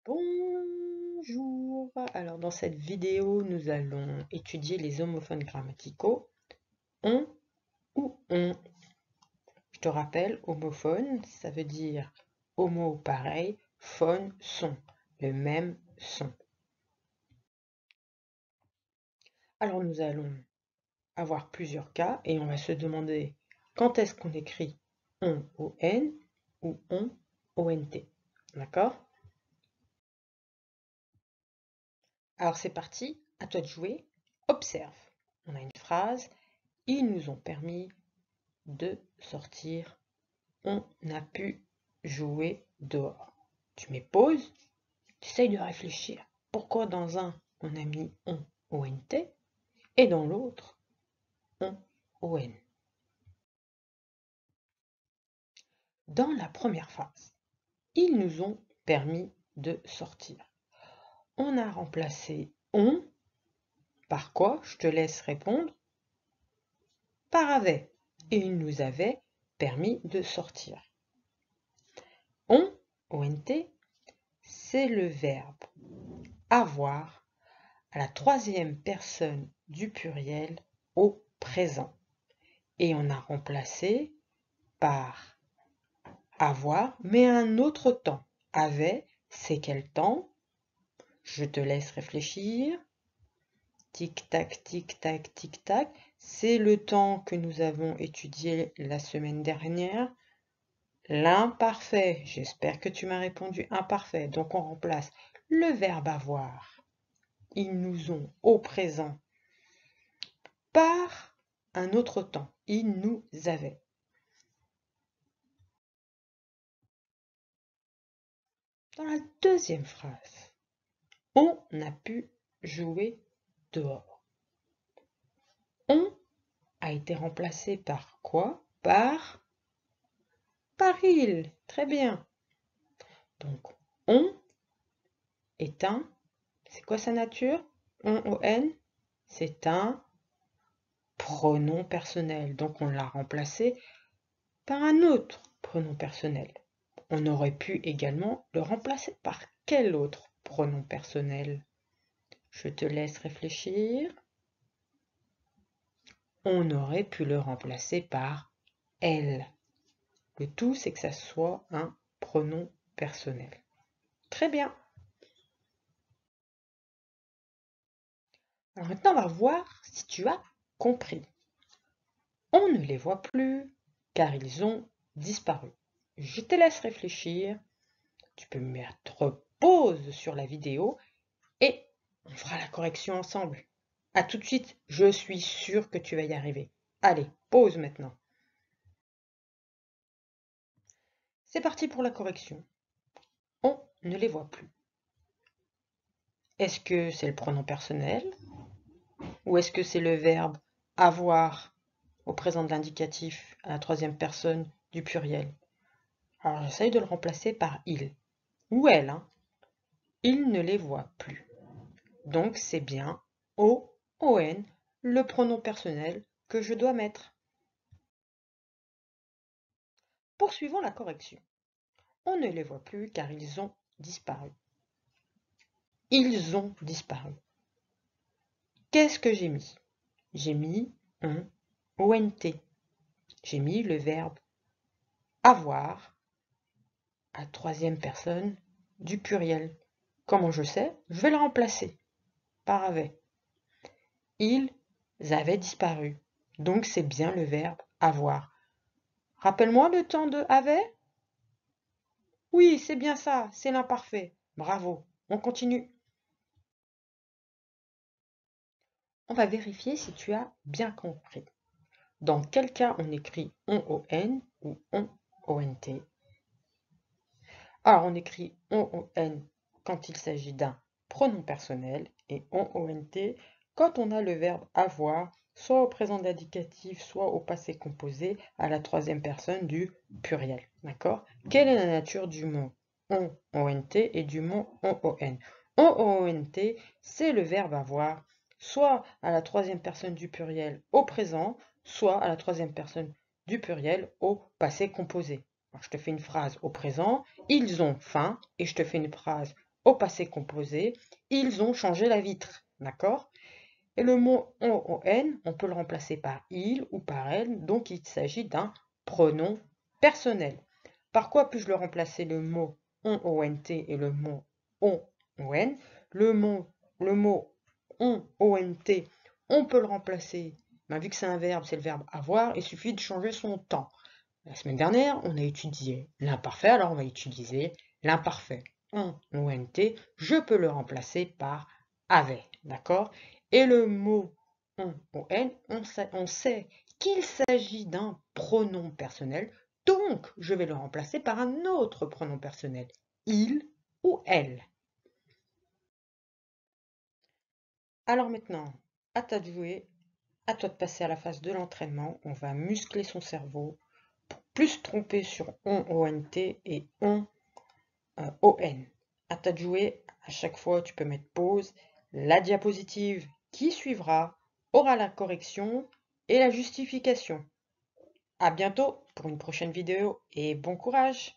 Bonjour. Alors dans cette vidéo, nous allons étudier les homophones grammaticaux on ou on. Je te rappelle, homophone, ça veut dire homo pareil, phone son, le même son. Alors nous allons avoir plusieurs cas et on va se demander quand est-ce qu'on écrit on ou on ont. D'accord? Alors c'est parti, à toi de jouer. Observe. On a une phrase. Ils nous ont permis de sortir. On a pu jouer dehors. Tu mets pause. Tu essayes de réfléchir. Pourquoi dans un, on a mis on, ONT, et dans l'autre, on, ON. Dans la première phrase, ils nous ont permis de sortir. On a remplacé on par quoi? Je te laisse répondre. Par avait. Et ils nous avaient permis de sortir. On, ONT, c'est le verbe avoir à la troisième personne du pluriel au présent. Et on a remplacé par avoir, mais un autre temps. Avait, c'est quel temps? Je te laisse réfléchir. Tic-tac, tic-tac, tic-tac. C'est le temps que nous avons étudié la semaine dernière. L'imparfait. J'espère que tu m'as répondu imparfait. Donc on remplace le verbe avoir. Ils nous ont au présent par un autre temps. Ils nous avaient. Dans la deuxième phrase, on a pu jouer dehors. On a été remplacé par quoi? Par il. Très bien. Donc, on est un, c'est quoi sa nature? On, c'est un pronom personnel. Donc, on l'a remplacé par un autre pronom personnel. On aurait pu également le remplacer par quel autre pronom personnel? Je te laisse réfléchir. On aurait pu le remplacer par elle. Le tout, c'est que ça soit un pronom personnel. Très bien. Alors maintenant, on va voir si tu as compris. On ne les voit plus car ils ont disparu. Je te laisse réfléchir. Tu peux mettre pause sur la vidéo et on fera la correction ensemble. À tout de suite, je suis sûre que tu vas y arriver. Allez, pause maintenant. C'est parti pour la correction. On ne les voit plus. Est-ce que c'est le pronom personnel ou est-ce que c'est le verbe avoir au présent de l'indicatif à la troisième personne du pluriel? Alors j'essaye de le remplacer par il ou elle. Il ne les voit plus. Donc c'est bien ON, le pronom personnel que je dois mettre. Poursuivons la correction. On ne les voit plus car ils ont disparu. Ils ont disparu. Qu'est-ce que j'ai mis? J'ai mis on, ONT. J'ai mis le verbe avoir à la troisième personne du pluriel. Comment je sais? Je vais le remplacer par avait. Ils avaient disparu. Donc c'est bien le verbe avoir. Rappelle-moi le temps de avait? Oui, c'est bien ça, c'est l'imparfait. Bravo, on continue. On va vérifier si tu as bien compris. Dans quel cas on écrit on ou on ont? Alors on écrit on quand il s'agit d'un pronom personnel et on ont quand on a le verbe avoir soit au présent de l'indicatif, soit au passé composé à la troisième personne du pluriel. D'accord? Quelle est la nature du mot on ont et du mot on ont? On ont, c'est le verbe avoir, soit à la troisième personne du pluriel au présent, soit à la troisième personne du pluriel au passé composé. Alors, je te fais une phrase au présent, ils ont faim, et je te fais une phrase au passé composé, ils ont changé la vitre, d'accord? Et le mot on, on peut le remplacer par il ou par elle, donc il s'agit d'un pronom personnel. Par quoi puis-je le remplacer le mot on, ont et le mot on, le mot on, ont, on peut le remplacer, ben, vu que c'est un verbe, c'est le verbe avoir, il suffit de changer son temps. La semaine dernière, on a étudié l'imparfait, alors on va utiliser l'imparfait. On, ont, je peux le remplacer par avait, d'accord? Et le mot on, on sait qu'il s'agit d'un pronom personnel, donc je vais le remplacer par un autre pronom personnel, il ou elle. Alors maintenant, à toi de jouer, à toi de passer à la phase de l'entraînement, on va muscler son cerveau pour plus se tromper sur on, ont et on, on. À toi de jouer, à chaque fois tu peux mettre pause, la diapositive qui suivra aura la correction et la justification. À bientôt pour une prochaine vidéo et bon courage!